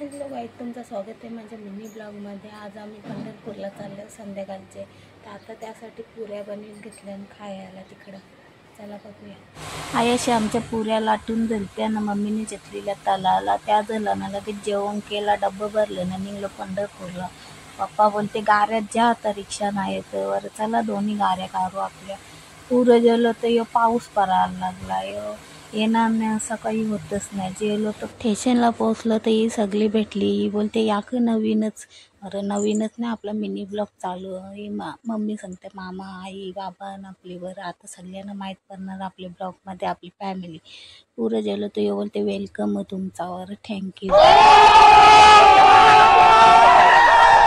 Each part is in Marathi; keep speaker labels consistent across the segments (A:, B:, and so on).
A: हॅलो गाईज, तुमचं स्वागत आहे माझ्या मिनी ब्लॉगमध्ये। आज आम्ही पंढरपूरला चाललो संध्याकाळचे। तर आता त्यासाठी पुऱ्या बनवून घेतल्या आणि खायला तिकडं। चला बघूया। आयाशी आमच्या पुऱ्या लाटून झालत्या ना, मम्मीने घेतलेल्या तलाला त्या झाला ना, लगेच जेवण केला, डब्बा भरलं ना निघलो पंढरपूरला। पप्पा बोलते गाऱ्यात जा, आता रिक्षा नाही येत वर, चला दोन्ही गाऱ्या काढू आपल्या। पुरं गेलो तर यो पाऊस पडायला लागला, येणार नाही असं काही होतच नाही। जेलो तर स्टेशनला पोहोचलो तर ही सगळी भेटली, बोलते याक नवीनच। अरे नवीनच नाही, आपला मिनी ब्लॉग चालू आहे। मम्मी सांगते मामा आई बाबा आणि आपली बरं आता सगळ्यांना माहीत पडणार आपल्या ब्लॉगमध्ये आपली फॅमिली। पुरं गेलो तर बोलते वेलकम तुमचावर, थँक्यू।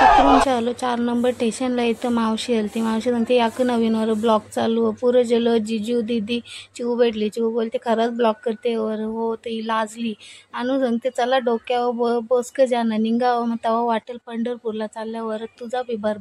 A: तिकडून आलो 4 नंबर स्टेशनला, इथं मावशी आली। ती मावशी सांगते याक नवीनवर ब्लॉग चालू आहे। पुरं गेलो, जिजू दीदी चिऊ भेटली। चिऊ बोलते खरंच ब्लॉग करते वर, हो ती लाजली। आणू सांगते चला डोक्यावर बोसकं जाणं निघावं, मग तेव्हा वाटेल पंढरपूरला चालल्यावर तुझा बी भर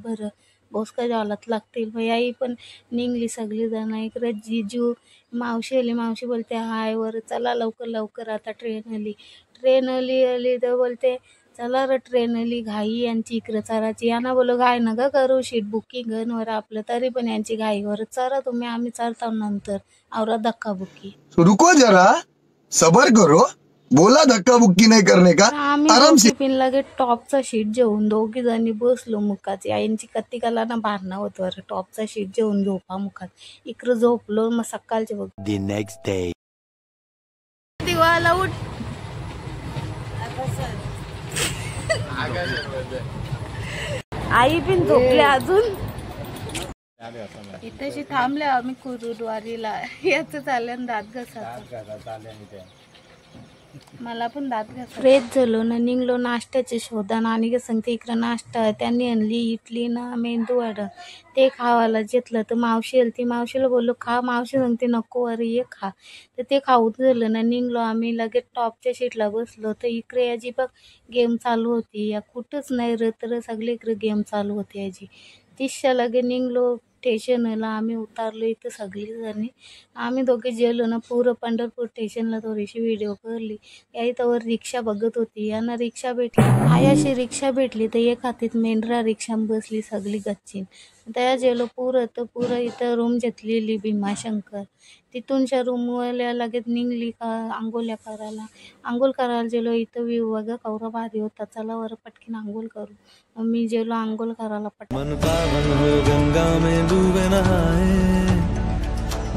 A: बोसकं जावलाच लागतील। मग आई पण निघली सगळी जण। इकडे जिजू मावशी आली, मावशी बोलते हाय वर, चला लवकर आता ट्रेन आली तर बोलते चला रे ट्रेन आली, घाई यांची इकडे चराची। यांना बोलो घाई नका करू, सीट बुकिंग वर आपलं, तरी पण यांची घाईवर चरा तुम्ही, आम्ही चालतो नंतर आवरा धक्का बुक्की।
B: रुको जरा सबर करो, बोला धक्का बुक्की नहीं करने का, आराम से।
A: पिन लगे टॉपचा शीट जेवून दोघी जणी बसलो मुखाची। आईंची कत्तिकाला ना भारणं होत वर, टॉपचा शीट जेवून झोपा मुखात। इकडं झोपलो, मग सकाळचे बघ
B: The next day.
A: दिवाला उठ। आई पण झोपले अजून। इथेशी थांबले आम्ही कुरुद्वारीला, याच चालन दात घसा। मला पण दात घसा। फ्रेश झालो ना निघलो नाश्त्याचे शोधान, आणि सांगते इकडं नाश्ता त्यांनी आणली इडली ना मेंदू वडा, ते खावायला घेतलं। तर मावशी आली, ती मावशीला बोललो खा, मावशी सांगते नको अरे ये खा। तर ते खाऊच झालं ना निघलो आम्ही, लगेच टॉपच्या सीटला बसलो। तर इकडे याची बघ गेम चालू होती, या कुठंच नाही रे, तर सगळीकडे गेम चालू होती याची। 30च्या लगे निघलो स्टेशनला, आम्ही उतारलो इथं सगळी जणी। आम्ही दोघे गेलो ना पूर्ण पंढरपूर स्टेशनला, थोडीशी व्हिडिओ करली। या इथं रिक्षा बघत होती, यांना रिक्षा भेटली, आयाशी रिक्षा भेटली तर एक हातीत मेंढरा रिक्षा बसली सगळी गच्चीन। त्या गेलो पुरं इथं रूम घेतलेली भीमाशंकर। तिथूनच्या रूमवाल्या लगेच निघली का आंघोळ्या करायला गेलो। इथं व्ह्यू बघा कवरा भारी होता, चला वर पटकीन आंघोळ करू। मी गेलो आंघोळ करायला
C: मन पावन हो गंगा में डूबे नहाए,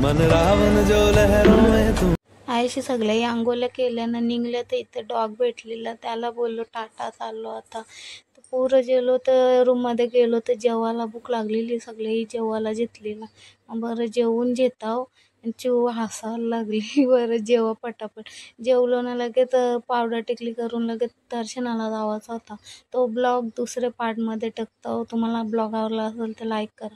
C: मन रावण जो लहरों में तू।
A: आईशी सगळ्या आंघोळ्या केल्यानं निघल्या, तर इथं डॉग भेटलेला, त्याला बोललो टाटा चाललो आता। तर पुरं गेलो तर रूममध्ये गेलो तर जेवायला भूक लागलेली, सगळे जेवायला घेतलेला। बरं जेवून घेताव, चिव हसायला लागली। बरं जेवा पटापट जेवलो ना, लगेच पावडर टिकली करून लगेच दर्शनाला जावाचा होता। तो ब्लॉग दुसऱ्या पार्टमध्ये टाकतो, तुम्हाला ब्लॉग आवडला असेल तर लाईक करा।